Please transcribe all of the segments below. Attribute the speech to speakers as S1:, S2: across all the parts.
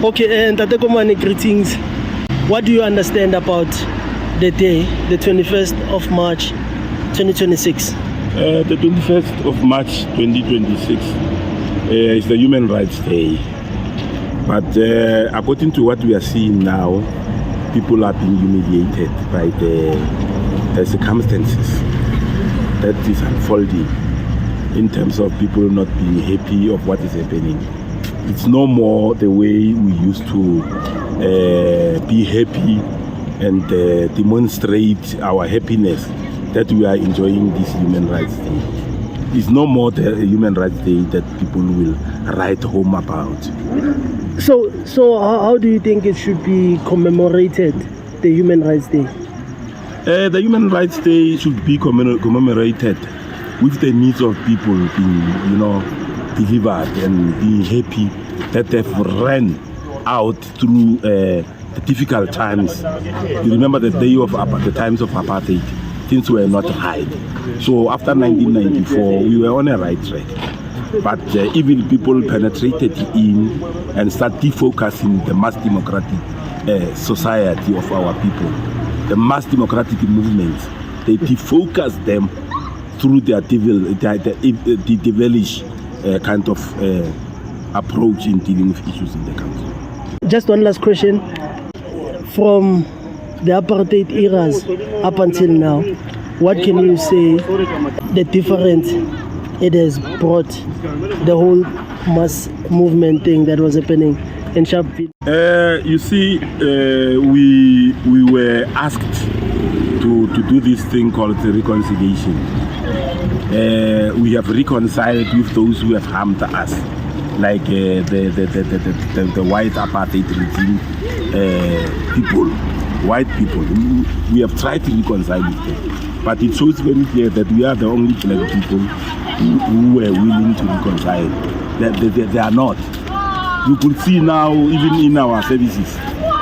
S1: Okay, and Tate Komane, greetings. What do you understand about the day, the 21st of March, 2026?
S2: The 21st of March 2026 is the Human Rights Day. But according to what we are seeing now, people are being humiliated by the circumstances that is unfolding in terms of people not being happy of what is happening. It's no more the way we used to be happy and demonstrate our happiness that we are enjoying this Human Rights Day. It's no more the Human Rights Day that people will write home about.
S1: So how do you think it should be commemorated, the Human Rights Day?
S2: The Human Rights Day should be commemorated with the needs of people being, delivered and being happy that they've ran out through the difficult times. You remember the day of the times of apartheid, things were not right. So after 1994, we were on a right track. But evil people penetrated in and started defocusing the mass democratic society of our people. The mass democratic movements, they defocus them through their devilish kind of approach in dealing with issues in the country.
S1: Just one last question. From the apartheid eras up until now, what can you say the difference it has brought, the whole mass movement thing that was happening in Sharpeville?
S2: You see, we were asked to do this thing called the reconciliation. We have reconciled with those who have harmed us, like the white apartheid regime people, white people. We have tried to reconcile with them, but it shows very clear that we are the only black people who were willing to reconcile. They are not. You could see now, even in our services,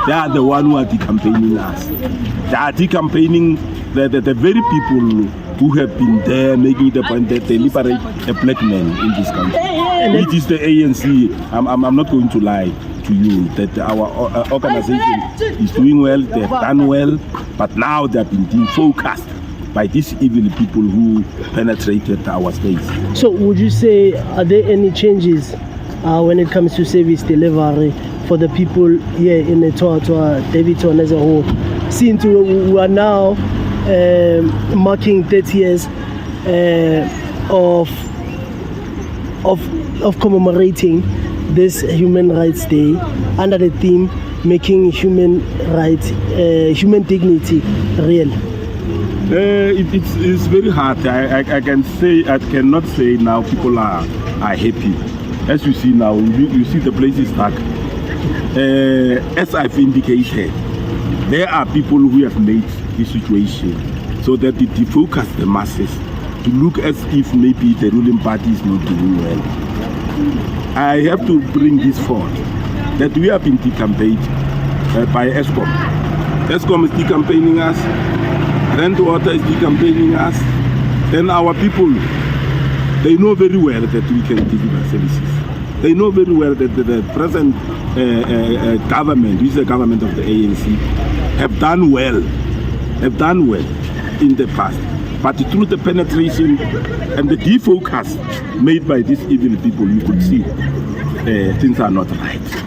S2: they are the ones who are decampaigning us. They are decampaigning the very people who have been there making the point that they liberate a black man in this country. It is the ANC. I'm not going to lie to you that our organization is doing well, they have done well, but now they have been defocused by these evil people who penetrated our space.
S1: So would you say, are there any changes when it comes to service delivery for the people here in the Davidson as a whole? Since we are now marking 30 years of commemorating this Human Rights Day under the theme making human rights, human dignity real.
S2: It's very hard. I cannot say now people are happy. As you see now, you see the place is dark. As I've indicated, there are people who have made this situation so that it defocus the masses to look as if maybe the ruling party is not doing well. I have to bring this forward, that we have been decampaigned by ESCOM. ESCOM is decampaigning us, Rentwater is decampaigning us. Then our people, they know very well that we can deliver services. They know very well that the present government, which is the government of the ANC, have done well in the past. But through the penetration and the defocus made by these evil people, you could see things are not right.